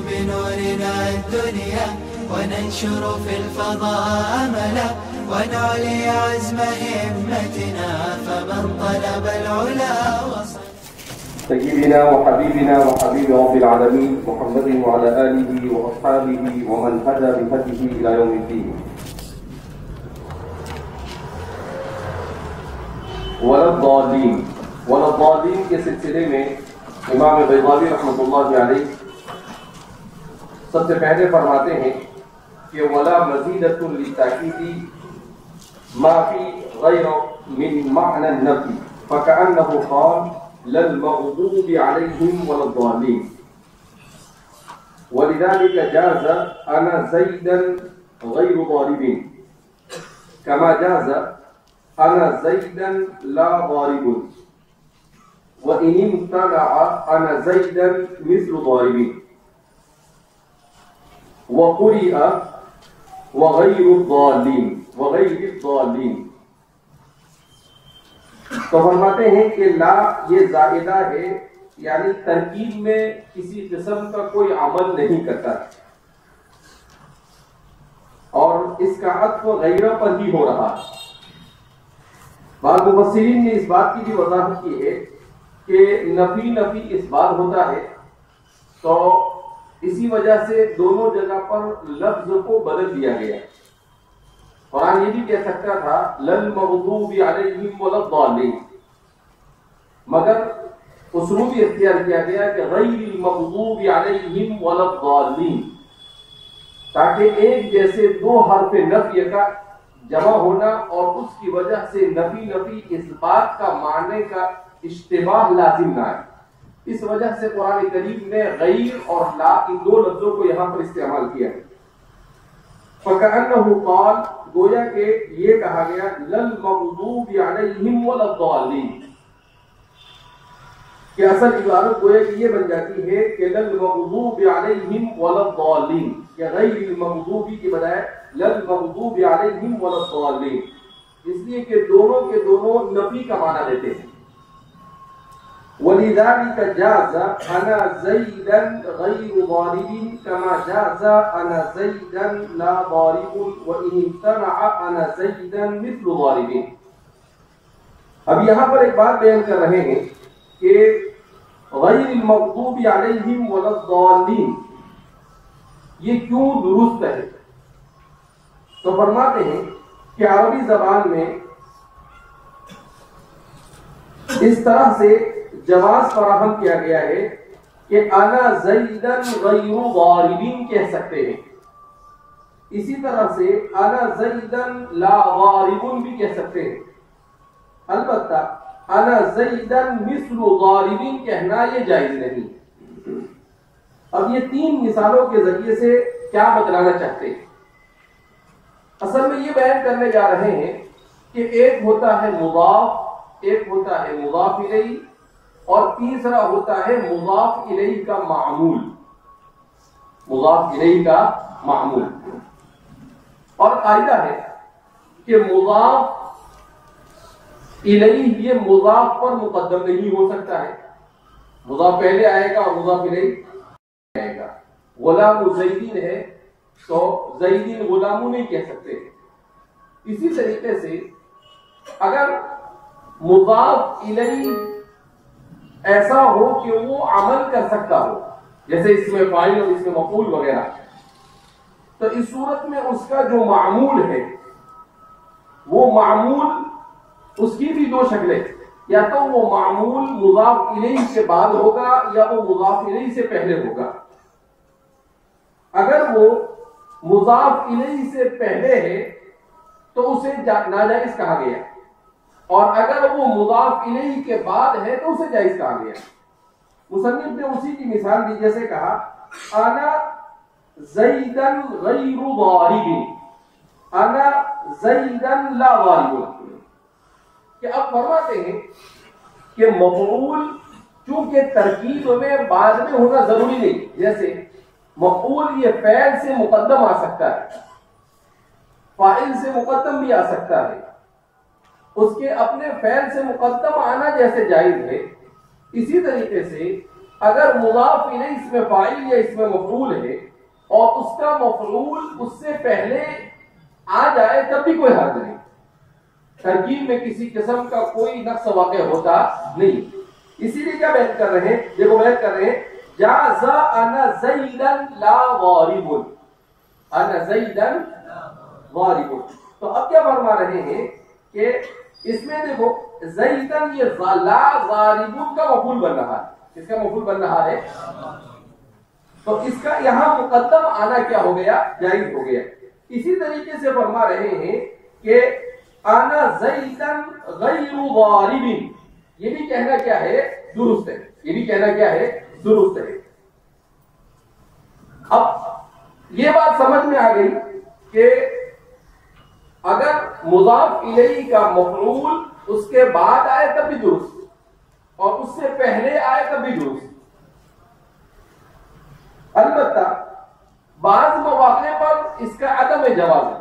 بنورنا الدنيا وننشر في الفضاء أملا ونعلي عزم همتنا فمن طلب العلا وصل. سيدنا وحبيبنا وحبيب رب العالمين محمد وعلى آله وأصحابه ومن هدى بهديه إلى يوم الدين. وللضالین کے سلسلے میں امام بیضاوی رحمۃ اللہ علیہ سب سے پہلے فرماتے ہیں کہ ولا مزیدۃ للتاکید ما فی غیر من معنى النفی فكأنه قال للمغضوب عليهم ولا الضالين ولذلك جاز أنا زيدا غير ضارب كما جاز أنا زيدا لا ضارب وإن امتنع أنا زيدا مثل ضارب وقرئ وغير الضالين تو فرماتے ہیں کہ لا یہ زائدہ ہے، یعنی ترکیب میں کسی قسم کا کوئی عمل نہیں کرتا اور اس کا عطف غیرہ پر ہی ہو رہا ہے۔ بعض مفسرین نے اس بات کی بھی وضاحت کی ہے کہ نفی اس بات ہوتا ہے تو اسی وجہ سے دونوں جگہ پر لفظ کو بدل دیا گیا۔ قرآن یہ بھی کہہ سکتا تھا للمغضوب علیہم ولا الضالین، مگر اسلوب اختیار کیا گیا کہ غیر المغضوب علیہم ولا الضالین، تاکہ ایک جیسے دو حرف نفی کا جمع ہونا اور اس کی وجہ سے نفی اس بات کا معنی کا اشتباہ لازم نہ آئے۔ اس وجہ سے قرآن کریم نے غیر اور لا ان دو لفظوں کو یہاں پر استعمال کیا ہے۔ فَكَأَنَّهُ قال، گویا کہ یہ کہا گیا للمغضوب علیہم ولا الضالین، کہ اصل عبارت گویا کہ یہ بن جاتی ہے کہ للمغضوب علیہم ولا الضالین، کہ غیر المغضوبی کے بجائے للمغضوب علیہم ولا الضالین، اس لیے کہ دونوں کے دونوں نفی کا معنی دیتے ہیں۔ وَلِذَلِكَ جَازَ أَنَا زَيْدًا غَيْرُ ضَارِبٍ كَمَا جَازَ أَنَا زَيْدًا لَا ضَارِبٌ وَإِنِ امْتَنَعَ أَنَا زَيْدًا مِثْلُ ضَارِبٍ۔ اب یہاں پر ایک بات بیان کر رہے ہیں کہ غیر المغضوب علیہم ولا الضالین یہ کیوں درست ہے؟ تو فرماتے ہیں کہ عربی زبان میں اس طرح سے جواز فراہم کیا گیا ہے کہ انا زیدن غیر ضارب کہہ سکتے ہیں، اسی طرح سے انا زیدن لا ضارب بھی کہہ سکتے ہیں، البتہ انا زیدن مثل ضارب کہنا یہ جائز نہیں۔ اب یہ تین مثالوں کے ذریعے سے کیا بتلانا چاہتے ہیں؟ اصل میں یہ بیان کرنے جا رہے ہیں کہ ایک ہوتا ہے مضاف، ایک ہوتا ہے مضاف الیہ، اور تیسرا ہوتا ہے مضاف الیہ کا معمول، مضاف الیہ کا معمول۔ اور قاعدہ ہے کہ مضاف الیہ یہ مضاف پر مقدم نہیں ہو سکتا ہے، مضاف پہلے آئے گا اور مضاف الیہ آئے گا۔ غلام زیدین ہے تو زیدین غلامو نہیں کہہ سکتے۔ اسی طریقے سے اگر مضاف الیہ ایسا ہو کہ وہ عمل کر سکتا ہو، جیسے اس میں فاعل اور اس میں مفعول وغیرہ، تو اس صورت میں اس کا جو معمول ہے وہ معمول اس کی بھی دو شکلیں، یا تو وہ معمول مضاف الیہ سے بعد ہوگا یا وہ مضاف الیہ سے پہلے ہوگا۔ اگر وہ مضاف الیہ سے پہلے ہے تو اسے ناجائز کہا گیا، اور اگر وہ مضاف الیہ کے بعد ہے تو اسے جائز کہا گیا۔ مصنف نے اسی کی مثال دی، جیسے کہا انا زیدن غیر ضارب، انا زیدن لا ضارب، کہ اب فرماتے ہیں کہ مفعول چونکہ ترکیب میں بعد میں ہونا ضروری نہیں، جیسے مفعول یہ فعل سے مقدم آ سکتا ہے، فاعل سے مقدم بھی آ سکتا ہے، اس کے اپنے فعل سے مقدم آنا جیسے جائز ہے، اسی طریقے سے اگر مضاف الیہ اس میں فاعل یا اس میں مفعول ہے اور اس کا مفعول اس سے پہلے آ جائے تب بھی کوئی حرج نہیں، ترکیب میں کسی قسم کا کوئی نقص واقع ہوتا نہیں. اسی لیے کیا بیان کر رہے ہیں، دیکھو بیان کر رہے ہیں جاز انا زیدا لا ضارب، انا زیدا ضارب. تو اب کیا فرما رہے ہیں کہ اس میں دیکھو زیدن یہ لا ضارب کا مفعول بن رہا ہے، اس کا مفعول بن رہا ہے، تو اس کا یہاں مقدم آنا کیا ہو گیا، جائز ہو گیا. اسی طریقے سے فرما رہے ہیں کہ انا زیدن غیر ضارب، یہ بھی کہنا کیا ہے، درست ہے، یہ بھی کہنا کیا ہے، درست ہے. اب یہ بات سمجھ میں آ گئی کہ اگر مضاف الیہ کا مفعول اس کے بعد آئے تب بھی درست اور اس سے پہلے آئے تب بھی درست. البتہ بعض مواقع پر اس کا عدم جواز ہے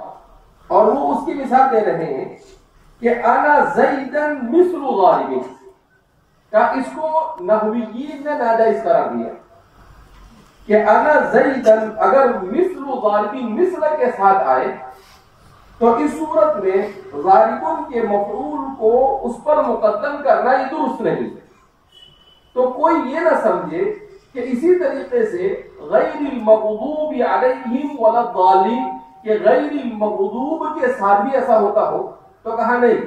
اور وہ اس کی مثال دے رہے ہیں کہ انا زیدن مثل ضارب کا اس کو نحویین نے ناجائز قرار دیا کہ انا زیدن اگر مثل ضارب مثل کے ساتھ آئے تو اس صورت میں ضاربن کے مفعول کو اس پر مقدم کرنا یہ درست نہیں ہے. تو کوئی یہ نہ سمجھے کہ اسی طریقے سے غیر المغضوب علیہم ولا الضالین کہ غیر المغضوب کے ساتھ بھی ایسا ہوتا ہو، تو کہا نہیں،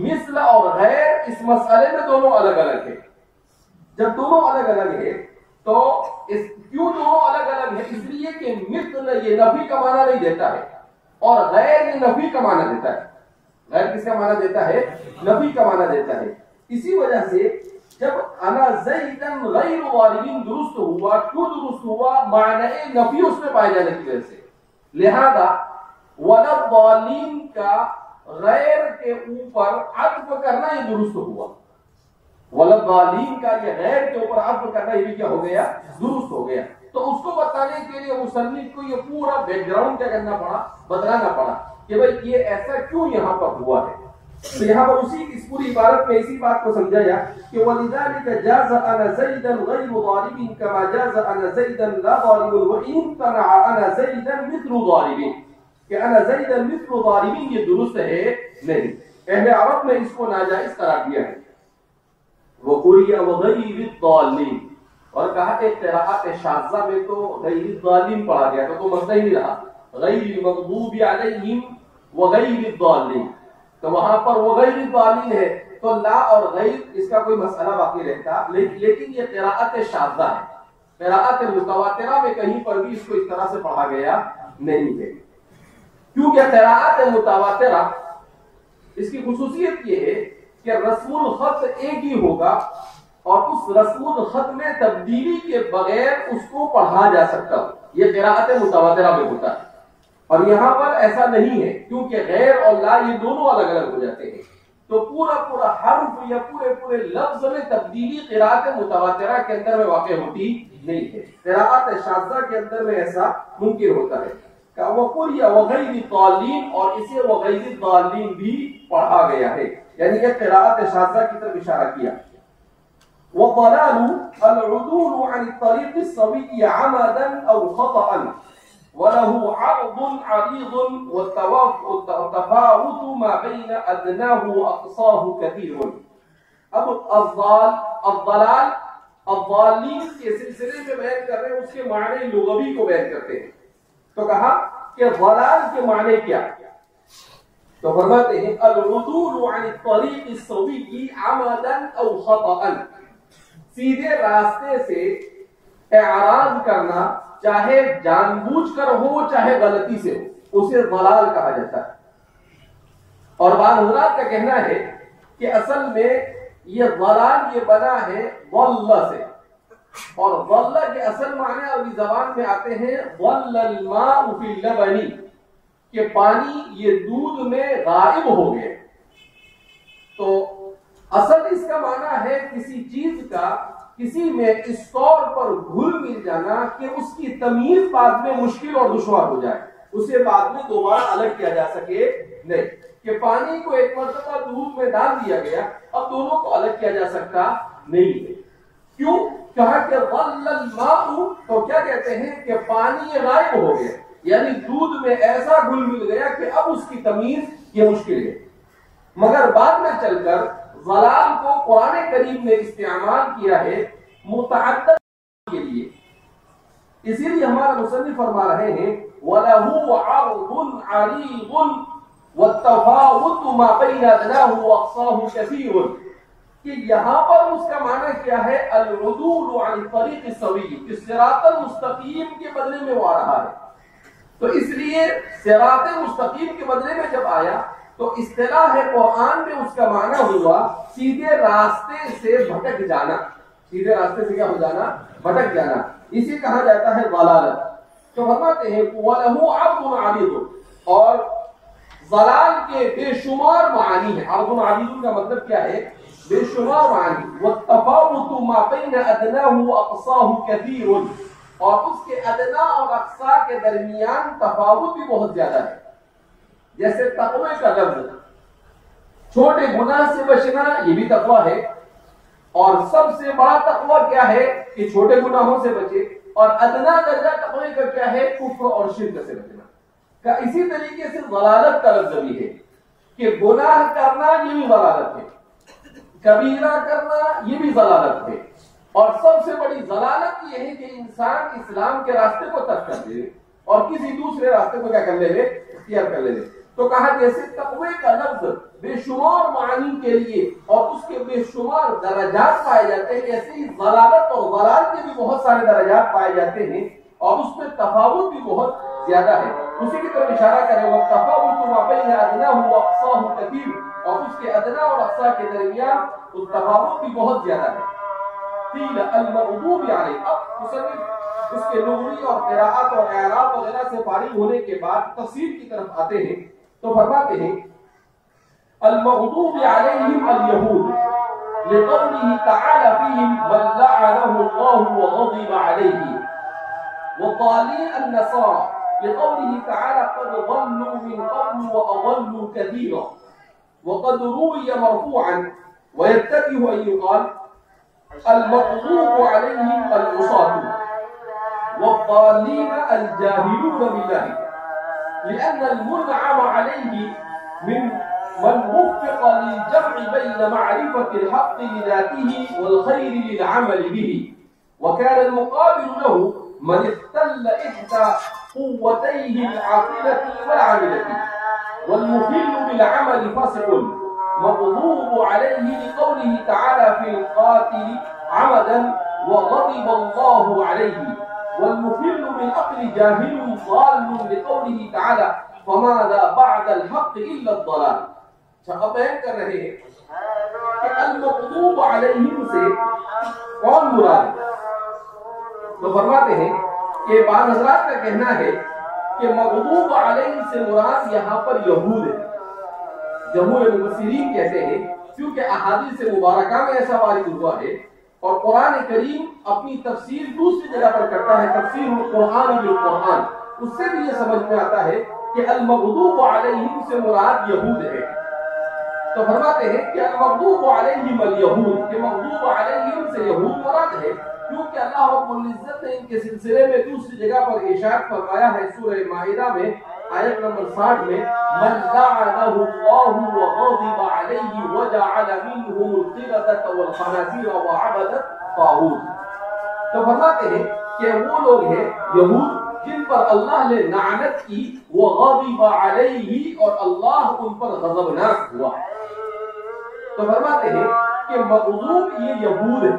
مثل اور غیر اس مسئلے میں دونوں الگ الگ ہے. جب دونوں الگ الگ ہے تو کیوں دونوں الگ الگ ہے؟ اس لیے کہ مثل یہ نفی کا معنی نہیں دیتا ہے اور غیر یہ نفی کا معنی دیتا ہے. غیر کس کا معنی دیتا ہے؟ نفی کا معنی دیتا ہے. اسی وجہ سے جب انا زیدن غیر ضارب درست ہوا، کیوں درست ہوا؟ معنی نفی اس میں پائے جانے کی وجہ سے. لہذا ولا الضالین کا غیر کے اوپر عطف کرنا یہ درست ہوا. ولا الضالین کا یہ غیر کے اوپر عطف کرنا یہ بھی کیا ہو گیا؟ درست ہو گیا. تو اس کو بتانے کے لیے مصنف کو یہ پورا بیک گراؤنڈ کیا کرنا پڑا، بتلانا پڑا کہ بھئی یہ ایسا کیوں یہاں پر ہوا ہے. تو یہاں پر اسی اس پوری عبارت میں اسی بات کو سمجھایا کہ وَلِذَلِكَ جَازَ أَنَا زَيْدًا غَيْرُ ضَارِبٍ كَمَا جَازَ أَنَا زَيْدًا لَا ضَارِبٌ وَإِنْ امْتَنَعَ أَنَا زَيْدًا مِثْلُ ضَارِبٍ کہ أَنَا زَيْدًا مِثْلُ ضَارِبٍ یہ درست ہے نہیں. اہل عرب نے اس کو ناجائز قرار دیا ہے. وَقُرِئَ وَغَيْرِ الضَّالِّينَ اور کہا کہ قراءت شاذہ میں تو غیر الضالین پڑھا گیا تو مسئلہ ہی نہیں رہا، غیر المغضوب علیہم وغیر الضالین، تو وہاں پر وغیر الضالین ہے تو لا اور غیر اس کا کوئی مسئلہ باقی رہتا. لیکن یہ قراءت شاذہ ہے، قراءت متواترہ میں کہیں پر بھی اس کو اس طرح سے پڑھا گیا نہیں ہے. کیونکہ قراءت متواترہ اس کی خصوصیت یہ ہے کہ رسم الخط ایک ہی ہوگا اور اس رسم الخط میں تبدیلی کے بغیر اس کو پڑھا جا سکتا ہو. یہ قراءت متواترہ میں ہوتا ہے اور یہاں پر ایسا نہیں ہے کیونکہ غیر اور لا یہ دونوں الگ الگ ہو جاتے ہیں. تو پورا حرف یا پورے لفظ میں تبدیلی قراءت متواترہ کے اندر میں واقع ہوتی نہیں ہے. قراءت شاذہ کے اندر میں ایسا ممکن ہوتا ہے. وَقُرِئَ وَغَيْرِ الضَّالِّينَ اور اسے وغیر الضالین بھی پڑھا گیا ہے، یعنی یہ قراءت شاذہ کی طرف اشارہ کیا. وَضَلَالُ الْعُدُولُ عَنِ الطَّرِيقِ السَّوِيِّ عَمَدًا أَوْ خَطَأً وَلَهُ عَرْضٌ عَرِيضٌ وَالتَّفَاوُتُ مَا بَيْنَ أَدْنَاهُ وَأَقْصَاهُ كَثِيرٌ. اب الضلال الضالین کے سلسلے میں بیان کر رہے ہیں، اس کے معنی لغوی کو بیان کرتے ہیں. تو کہا کہ ضلال کے معنی کیا؟ تو فرماتے ہیں العدول عن الطریق السوی عمدا او خطأ، سیدھے راستے سے اعراض کرنا، چاہے جان بوجھ کر ہو چاہے غلطی سے ہو، اسے ضلال کہا جاتا ہے. اور بعض حضرات کا کہنا ہے کہ اصل میں یہ ضلال یہ بنا ہے ضل سے، اور ضل کے اصل معنی عربی زبان میں آتے ہیں ضل الماء فی اللبن، کہ پانی یہ دودھ میں غائب ہو گئے. تو اصل اس کا معنی ہے کسی چیز کا کسی میں اس طور پر گھل مل جانا کہ اس کی تمیز بعد میں مشکل اور دشوار ہو جائے، اسے بعد میں دوبارہ الگ کیا جا سکے نہیں. کہ پانی کو ایک مرتبہ دودھ میں ڈال دیا گیا، اب دونوں کو الگ کیا جا سکتا نہیں ہے. کیوں؟ کہا کہ ظل الماء، تو کیا کہتے ہیں کہ پانی غائب ہو گیا، یعنی دودھ میں ایسا گل مل گیا کہ اب اس کی تمیز یہ مشکل ہے۔ مگر بعد میں چل کر ضلال کو قرآن کریم نے استعمال کیا ہے متعدد کے لیے، اسی لیے ہمارا مصنف فرما رہے ہیں وَلَهُ عَرْضٌ عَرِيضٌ وَالتَّفَاوُتُ مَا بَيْنَ أَدْنَاهُ وَأَقْصَاهُ كَثِيرٌ، کہ یہاں پر اس کا معنی کیا ہے؟ العدول عن الطریق السوی، کہ صراط المستقیم کے بدلے میں وہ آ رہا ہے۔ تو اس لیے صراط مستقیم کے بدلے میں جب آیا تو اصطلاح قرآن میں اس کا معنی ہوا سیدھے راستے سے بھٹک جانا، سیدھے راستے سے کیا ہو جانا؟ بھٹک جانا، اسی کہا جاتا ہے ضلالت۔ تو فرماتے ہیں وَلَهُ عَرْضٌ عَرِيضٌ، اور ضلال کے بے شمار معانی ہیں۔ عرض عریض کا مطلب کیا ہے؟ بے شمار معنی۔ وَالتَّفَاوُتُ مَا بَيْنَ أَدْنَاهُ وَأَقْصَاهُ كَثِيرٌ، اور اس کے ادنا اور اقصا کے درمیان تفاوت بھی بہت زیادہ ہے۔ جیسے تقوی کا لفظ، چھوٹے گناہ سے بچنا یہ بھی تقوی ہے، اور سب سے بڑا تقوی کیا ہے کہ چھوٹے گناہوں سے بچے، اور ادنا درجہ تقوی کا کیا ہے؟ کفر اور شرک سے بچنا کا۔ اسی طریقے سے ضلالت کا لفظ بھی ہے کہ گناہ کرنا یہ بھی ضلالت ہے، کبیرہ کرنا یہ بھی ضلالت ہے، اور سب سے بڑی ضلالت یہ ہے کہ انسان اسلام کے راستے کو ترک کر دے اور کسی دوسرے راستے کو کیا کر لے؟ اختیار کر لے۔ تو کہا جیسے تقوی کا لفظ بے شمار معانی کے لیے اور اس کے بے شمار درجات پائے جاتے ہیں، ایسے ہی ضلالت اور ضلال کے بھی بہت سارے درجات پائے جاتے ہیں، اور اس میں تفاوت بھی بہت زیادہ ہے۔ اسی کی طرف اشارہ کرے وَالتَّفَاوُتُ مَا بَيْنَ أَدْنَاهُ وَأَقْصَاهُ كَثِيرٌ، اور اس کے ادنا اور اقصا کے درمیان اس تفاوت بھی بہت زیادہ ہے۔ قیل المغضوب علیہ، اب مصنف اس کے لغوی اور قراءت اور اعراب وغیرہ سے فارغ ہونے کے بعد تفسیر کی طرف آتے ہیں، تو فرماتے ہیں المغضوب علیہم الیہود لقوله تعالی فیہم من لعنه اللہ وغضب علیہ، وقالین النصارى لقوله تعالی قد ضلوا من قبل واضلوا كثيرا، وقد روی مرفوعا ويتجه ان يقال المغضوب عليهم العصاة والضالين الجاهلون بالله، لأن المنعم عليه من وفق للجمع بين معرفة الحق لذاته والخير للعمل به، وكان المقابل له من اختل إحدى قوتيه العاقلة والعاملة، والمخل بالعمل فاسق مغضوب عليه لقوله تعالى في القاتل عمدا وغضب الله عليه، والمخل بالعقل جاهل ضال لقوله تعالى فماذا بعد الحق الا الضلال۔ اب بیان کر رہے ہیں کہ المغضوب علیہم سے کون مراد ہے؟ تو فرماتے ہیں کہ بعض حضرات کا کہنا ہے کہ مغضوب علیہم سے مراد یہاں پر یہود ہے۔ جمہور مفسرین کہتے ہیں کیونکہ احادیث مبارکہ میں ایسا وارد ہوا ہے، اور قرآن کریم اپنی تفسیر دوسری جگہ پر کرتا ہے، تفسیر القرآن بالقرآن، اس سے بھی یہ سمجھ میں آتا ہے کہ المغضوب علیہم سے مراد یہود ہے۔ تو فرماتے ہیں کہ المغضوب علیہم الیہود، کہ مغضوب علیہم سے یہود مراد ہے، کیونکہ اللہ رب العزت نے ان کے سلسلے میں دوسری جگہ پر ارشاد فرمایا ہے سورہ مائدہ میں آیت نمبر 60 میں من لعنہ اللہ وغضب علیہ وجعل منهم القردة والخنازیر وعبد الطاغوت۔ تو فرماتے ہیں کہ وہ لوگ ہیں یہود جن پر اللہ نے لعنت کی، وغضب علیہ، اور اللہ ان پر غضبناک ہوا۔ تو فرماتے ہیں کہ مغضوب یہ یہود ہے۔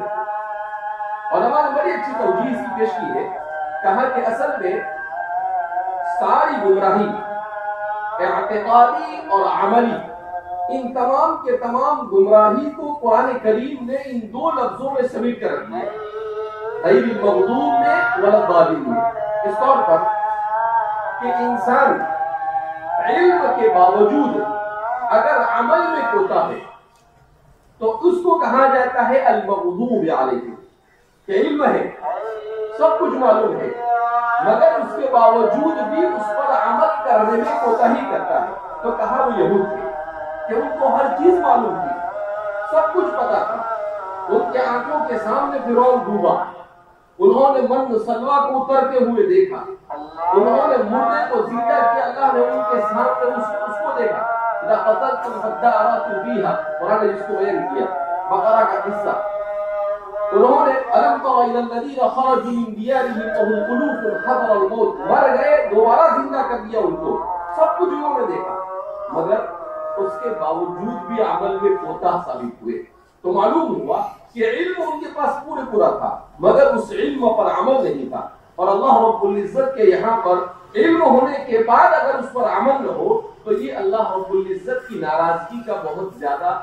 علماء نے بڑی اچھی توجیہ کی پیش کی ہے، کہا کہ اصل میں ساری گمراہی اعتقادی اور عملی، ان تمام کے تمام گمراہی کو قرآن کریم نے ان دو لفظوں میں سمیٹ کر رکھا ہے، غیر المغضوب میں ولا الضالین میں، اس طور پر کہ انسان علم کے باوجود اگر عمل میں کوتا ہے تو اس کو کہا جاتا ہے المغضوب علیہ، کہ علم ہے، سب کچھ معلوم ہے، مگر اس کے باوجود بھی اس پر عمل کرنے میں کوتاہی کرتا ہے، تو کہا وہ یہود تھے کہ ان کو ہر چیز معلوم تھی، سب کچھ پتا تھا، ان کے آنکھوں کے سامنے فرعون ڈوبا، انہوں نے من سلوا کو اترتے ہوئے دیکھا، انہوں نے مردے کو زندہ کیا، اللہ نے ان کے سامنے اس کو دیکھا۔ اذا قتلتم فادارأتوا فيها، قرآن نے جس کو بیان کیا بقرہ کا قصہ، انہوں نے الم تر الى الذين خرجوا من ديارهم وهم ألوف حذر الموت، مر گئے دوبارہ زندہ کر دیا ان کو، سب کچھ انہوں نے دیکھا، مگر اس کے باوجود بھی عمل میں کوتاہ ثابت ہوئے۔ تو معلوم ہوا کہ علم ان کے پاس پورا تھا، مگر اس علم پر عمل نہیں تھا۔ اور اللہ رب العزت کے یہاں پر علم ہونے کے بعد اگر اس پر عمل نہ ہو تو یہ اللہ رب العزت کی ناراضگی کا بہت زیادہ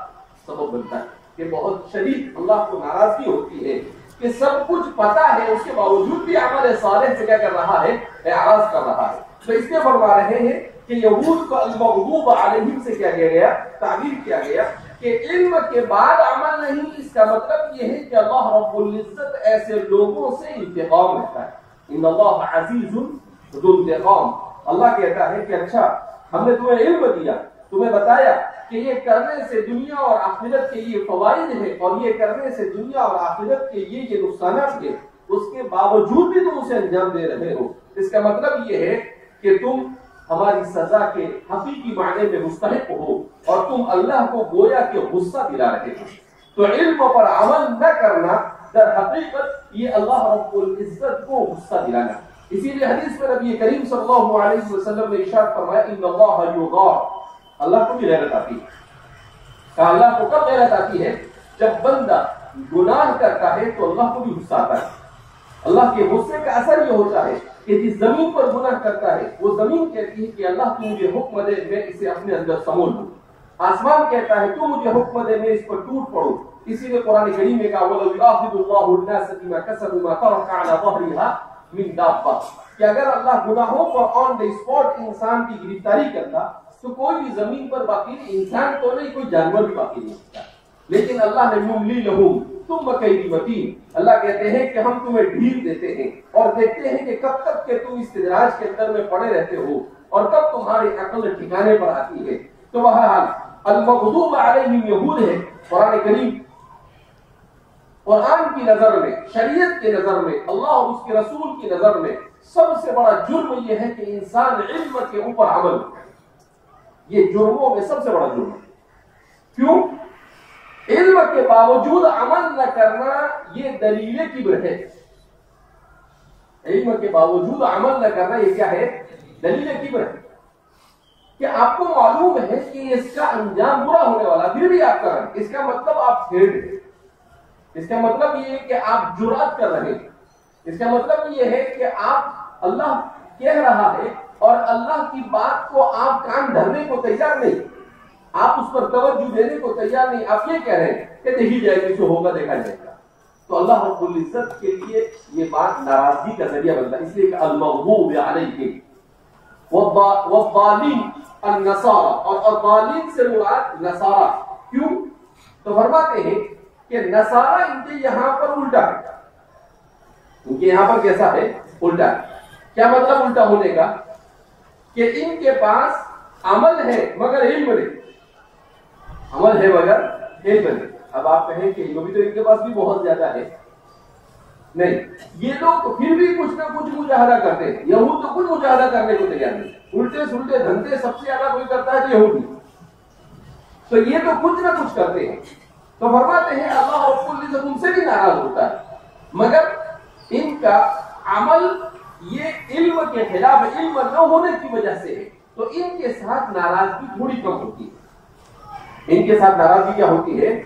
سبب بنتا ہے، کہ بہت شدید اللہ کو ناراضگی ہوتی ہے کہ سب کچھ پتا ہے اس کے باوجود بھی عمل صالح سے کیا کر رہا ہے، اعراض کر رہا ہے۔ تو اس میں فرما رہے ہیں کہ یہود کو المغضوب علیہم سے کیا گیا، تعبیر کیا گیا کہ علم کے بعد عمل نہیں، اس کا مطلب یہ ہے کہ اللہ رب العزت ایسے لوگوں سے انتقام لیتا ہے۔ ان اللہ عزیز ذو انتقام، اللہ کہتا ہے کہ اچھا ہم نے تمہیں علم دیا، تمہیں بتایا کہ یہ کرنے سے دنیا اور آخرت کے یہ فوائد ہیں اور یہ کرنے سے دنیا اور آخرت کے یہ نقصانات ہیں، اس کے باوجود بھی تم اسے انجام دے رہے ہو، اس کا مطلب یہ ہے کہ تم ہماری سزا کے حقیقی معنی میں مستحق ہو اور تم اللہ کو گویا کہ غصہ دلا رہے ہو۔ تو علم پر عمل نہ کرنا در حقیقت یہ اللہ رب العزت کو غصہ دلانا۔ اسی لیے حدیث میں نبی کریم صلی اللہ علیہ وسلم نے ارشاد فرمایا ان اللہ یغار، اللہ کو بھی غیرت آتی ہے۔ کہ اللہ کو کب غیرت آتی ہے؟ جب بندہ گناہ کرتا ہے تو اللہ کو بھی غصہ آتا ہے۔ اللہ کے غصے کا اثر یہ ہوتا ہے کہ جس زمین پر گناہ کرتا ہے وہ زمین کہتی ہے کہ اللہ تو مجھے حکم دے میں اسے اپنے اندر سمول لوں، آسمان کہتا ہے تو مجھے حکم دے میں اس پر ٹوٹ پڑوں۔ اسی لیے قرآن کریم میں کہا وَلَوْ يُؤَاخِذُ اللَّهُ النَّاسَ بِمَا كَسَبُوا مَا تَرَكَ عَلَى ظَهْرِهَا مِن دَابَّةٍ، کہ اگر اللہ گناہوں پر آن دی اسپاٹ انسان کی گرفتاری کرتا تو کوئی بھی زمین پر باقی نہیں، انسان تو نہیں کوئی جانور بھی باقی نہیں ہوتا، لیکن اللہ نے نُمْلِي لَهُمْ ثُمَّ كَيْدِ مَتِينٌ، اللہ کہتے ہیں کہ ہم تمہیں ڈھیل دیتے ہیں اور دیکھتے ہیں کہ کب تک کہ تم استدراج کے اندر میں پڑے رہتے ہو اور کب تمہاری عقل ٹھکانے پر آتی ہے۔ تو بہرحال المغضوب علیہم یہود ہے۔ قرآن کریم قرآن کی نظر میں، شریعت کی نظر میں، اللہ اور اس کے رسول کی نظر میں سب سے بڑا جرم یہ ہے کہ انسان علم کے اوپر عمل کرے۔ یہ جرموں میں سب سے بڑا جرم ہے۔ کیوں؟ علم کے باوجود عمل نہ کرنا یہ دلیل کبر ہے۔ علم کے باوجود عمل نہ کرنا یہ کیا ہے؟ دلیل کبر ہے، کہ آپ کو معلوم ہے کہ اس کا انجام برا ہونے والا پھر بھی آپ کر رہے ہیں، اس کا مطلب آپ پھیڑ ہیں، اس کا مطلب یہ ہے کہ آپ جرات کر رہے ہیں، اس کا مطلب یہ ہے کہ آپ اللہ کہہ رہا ہے اور اللہ کی بات کو آپ کان دھرنے کو تیار نہیں، آپ اس پر توجہ دینے کو تیار نہیں، آپ یہ کہہ رہے ہیں کہ دیکھی جائے گی جو ہوگا دیکھا جائے گا۔ تو اللہ رب العزت کے لیے یہ بات ناراضگی کا ذریعہ بنتا ہے، اس لیے کہ المغضوب علیہم والضالین النصارى، اور الضالین سے مراد نصارہ۔ کیوں؟ تو فرماتے ہیں کہ نصارہ ان کے یہاں پر الٹا ہے، ان کے یہاں پر کیسا ہے؟ الٹا ہے۔ کیا مطلب الٹا ہونے کا؟ کہ ان کے پاس عمل ہے مگر علم نہیں، عمل ہے مگر علم نہیں۔ اب آپ کہیں کہ علم بھی تو ان کے پاس بھی بہت زیادہ ہے، نہیں، یہ لوگ پھر بھی کچھ نہ کچھ مجاہدہ کرتے ہیں، یہود تو کچھ مجاہدہ کرنے کو تیار نہیں، الٹے سلٹے دھندے سب سے زیادہ کوئی کرتا ہے تو یہودی، تو یہ تو کچھ نہ کچھ کرتے ہیں۔ تو فرماتے ہیں اللہ رب العزت ان سے بھی ناراض ہوتا ہے، مگر ان کا عمل یہ علم کے خلاف، علم نہ ہونے کی وجہ سے ہے، تو ان کے ساتھ ناراضگی تھوڑی کم ہوتی ہے، ان کے ساتھ ناراضگی کیا ہوتی ہے؟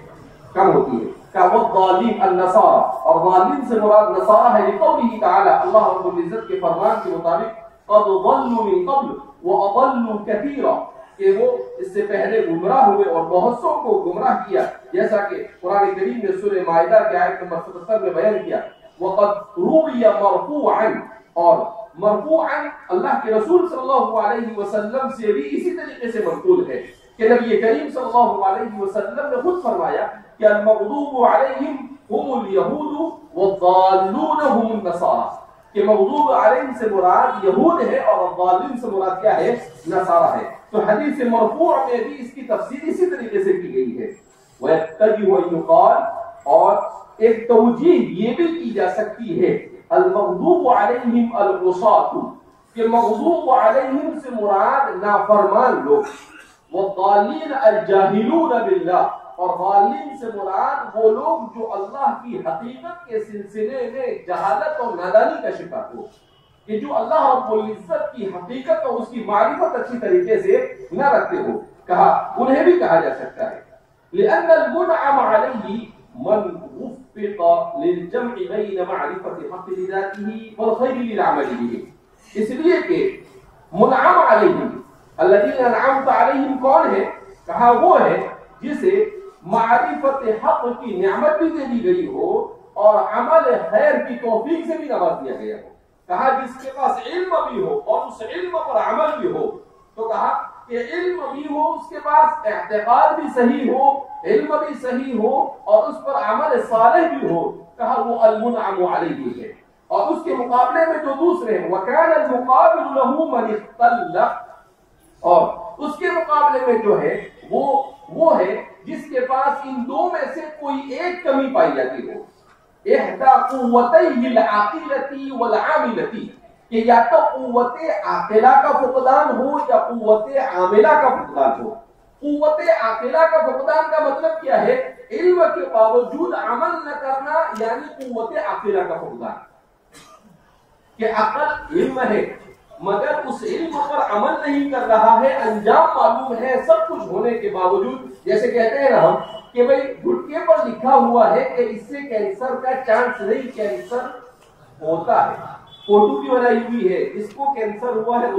کم ہوتی ہے۔ کہ والضالین النصارى، اور ضالین سے مراد نصارہ ہے، لقوله تعالی، اللہ رب العزت کے فرمان کے مطابق قد ضلوا من قبل واضلوا كثيرا، کہ وہ اس سے پہلے گمراہ ہوئے اور بہت سو کو گمراہ کیا، جیسا کہ قرآن کریم نے سورہ مائدہ کے آیت نمبر 77 میں بیان کیا۔ وقد روی مرفوعا، اور مرفوعا اللہ کے رسول صلی اللہ علیہ وسلم سے بھی اسی طریقے سے منقول ہے کہ نبی کریم صلی اللہ علیہ وسلم نے خود فرمایا کہ المغضوب علیہم هم الیہود والضالون هم النصارى، کہ مغضوب علیہم سے مراد یہود ہے اور الضالین سے مراد کیا ہے؟ نصارہ ہے۔ تو حدیث مرفوع میں بھی اس کی تفسیر اسی طریقے سے کی گئی ہے۔ وَيَتَّجِهُ أَن يُقَالَ اور ایک توجیہ یہ بھی کی جا سکتی ہے المغضوب علیہم العصاۃ، کہ مغضوب علیہم سے مراد نافرمان لوگ، والضالین الجاہلون باللہ، اور ضالین سے مراد وہ لوگ جو اللہ کی حقیقت کے سلسلے میں جہالت اور نادانی کا شکار ہو، کہ جو اللہ رب العزت کی حقیقت اور اس کی معرفت اچھی طریقے سے نہ رکھتے ہو، کہا انہیں بھی کہا جا سکتا ہے لأن المنعم علیہ من وفق للجمع بین معرفت حق لذاته والخیر للعمل به، اس لیے کہ منعم علیہ الذین انعمت علیہم کون ہے؟ کہا وہ ہے جسے معرفت حق کی نعمت بھی دے دی گئی ہو اور عمل خیر کی توفیق سے بھی نواز دیا گیا ہو، کہا جس کے پاس علم بھی ہو اور اس علم پر عمل بھی ہو، تو کہا کہ علم بھی ہو، اس کے پاس اعتقاد بھی صحیح ہو، علم بھی صحیح ہو اور اس پر عمل صالح بھی ہو، کہا وہ المنعم علیہ ہے۔ اور اس کے مقابلے میں جو دوسرے ہیں وَكَانَ الْمُقَابِلُ لَهُ مَنِ اخْتَلَّ، اور اس کے مقابلے میں جو ہے وہ ہے جس کے پاس ان دو میں سے کوئی ایک کمی پائی جاتی ہو، احدى قوتي العاقلة والعاملة، کہ یا تو قوت عاقلہ کا فقدان ہو یا قوت عاملہ کا فقدان ہو۔ قوت عاقلہ کا فقدان کا مطلب کیا ہے؟ علم کے باوجود عمل نہ کرنا، یعنی قوت عاقلہ کا فقدان، کہ عقل علم ہے مگر اس علم پر عمل نہیں کر رہا ہے، انجام معلوم ہے سب کچھ ہونے کے باوجود، جیسے کہتے ہیں نا ہم کہ بھئی گھٹکے پر لکھا ہوا ہے کہ اس سے کینسر کا چانس نہیں، کینسر ہوتا ہے، فوٹو بھی بنائی ہوئی ہے جس کو کینسر ہوا ہے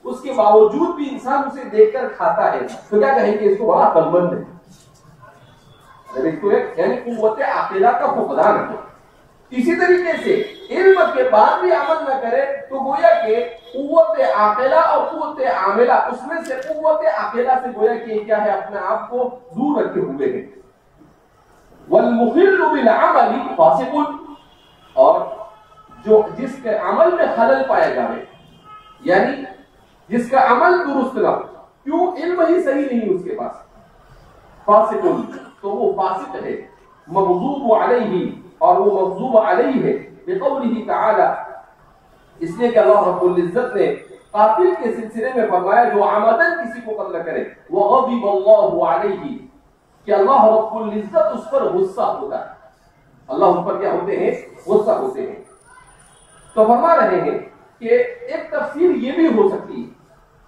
اس کے باوجود بھی انسان اسے دیکھ کر کھاتا ہے، تو کیا کہیں گے اس کو بڑا عقلمند ہے، اس کو یعنی قوت عاقلہ کا فقدان ہے۔ اسی طریقے سے علم کے بعد بھی عمل نہ کرے تو گویا کہ قوت عاقلہ اور قوت عاملہ، اس میں سے قوت عاقلہ سے گویا کہ کیا ہے اپنے آپ کو دور رکھے ہوئے ہیں۔ والمخل بالعمل فاسق، اور جو جس کے عمل میں خلل پایا جائے، یعنی جس کا عمل درست نہ ہو، کیوں علم ہی صحیح نہیں اس کے پاس، فاسق، تو وہ فاسق ہے، مغضوب علیہ، اور وہ مغضوب علیہ ہے بقولہ تعالی، اس لیے کہ اللہ رب العزت نے قاتل کے سلسلے میں فرمایا جو عمدن کسی کو قتل کرے وغضب اللہ علیہ، کہ اللہ رب العزت اس پر غصہ ہوتا ہے، اللہ اس پر کیا ہوتے ہیں؟ غصہ ہوتے ہیں۔ تو فرما رہے ہیں کہ ایک تفسیر یہ بھی ہو سکتی ہے،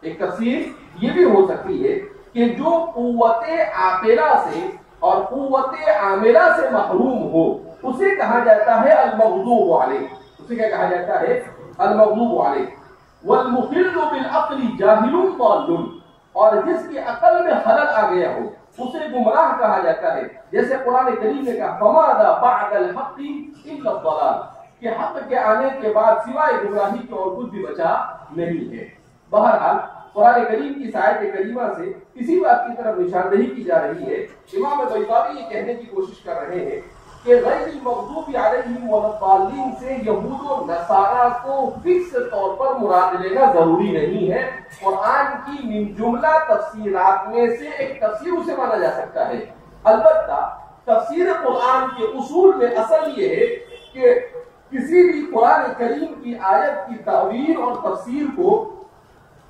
ایک تفسیر یہ بھی ہو سکتی ہے کہ جو قوت عاقلہ سے اور قوت عاملہ سے محروم ہو اسے کہا جاتا ہے المغضوب علیہ، اسے کیا کہا جاتا ہے؟ المغضوب علیہ۔ والمخل بالعقل جاہل ضال، اور جس کی عقل میں خلل آ گیا ہو اسے گمراہ کہا جاتا ہے، جیسے قرآن کریم نے کہا فماذا بعد الحق الا الضلال، کہ حق کے آنے کے بعد سوائے گمراہی کے اور کچھ بھی بچا نہیں ہے۔ بہرحال قرآن کریم کی آیت کریمہ سے اسی بات کی طرف نشاندہی کی جا رہی ہے۔ امام بیضاوی یہ کہنے کی کوشش کر رہے ہیں کہ غیر المغضوب علیہم ولا الضالین سے یہود و نصارہ کو فکس طور پر مراد لینا ضروری نہیں ہے، قرآن کی من جملہ تفسیرات میں سے ایک تفسیر اسے مانا جا سکتا ہے۔ البتہ تفسیر قرآن کے اصول میں اصل یہ ہے کہ کسی بھی قرآن کریم کی آیت کی تعویل اور تفسیر کو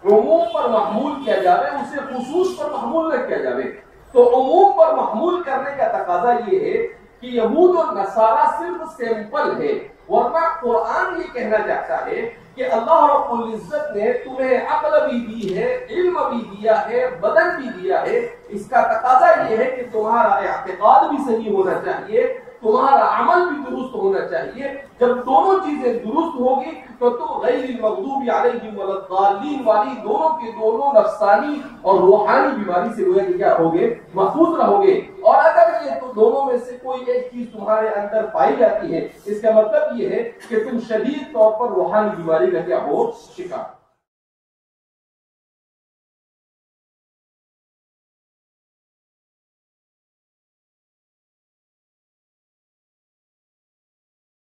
عموم پر محمول کیا جاوے، اسے خصوص پر محمول نہ کیا جاوے۔ تو عموم پر محمول کرنے کا تقاضا یہ ہے کہ یہود اور نصارہ صرف سیمپل ہے، ورنہ قرآن یہ کہنا چاہتا ہے کہ اللہ رب العزت نے تمہیں عقل بھی دی ہے، علم بھی دیا ہے، بدن بھی دیا ہے، اس کا تقاضا یہ ہے کہ تمہارا اعتقاد بھی صحیح ہونا چاہیے، تمہارا عمل بھی درست ہونا چاہیے۔ جب دونوں چیزیں درست ہوگی تو تم غیر المغضوب علیہم ولا الضالین والی دونوں کے دونوں نفسانی اور روحانی بیماری سے ہوئے کہ کیا ہوگے؟ محفوظ رہو گے۔ اور اگر یہ تو دونوں میں سے کوئی ایک چیز تمہارے اندر پائی جاتی ہے، اس کا مطلب یہ ہے کہ تم شدید طور پر روحانی بیماری کا کیا ہو؟ شکار۔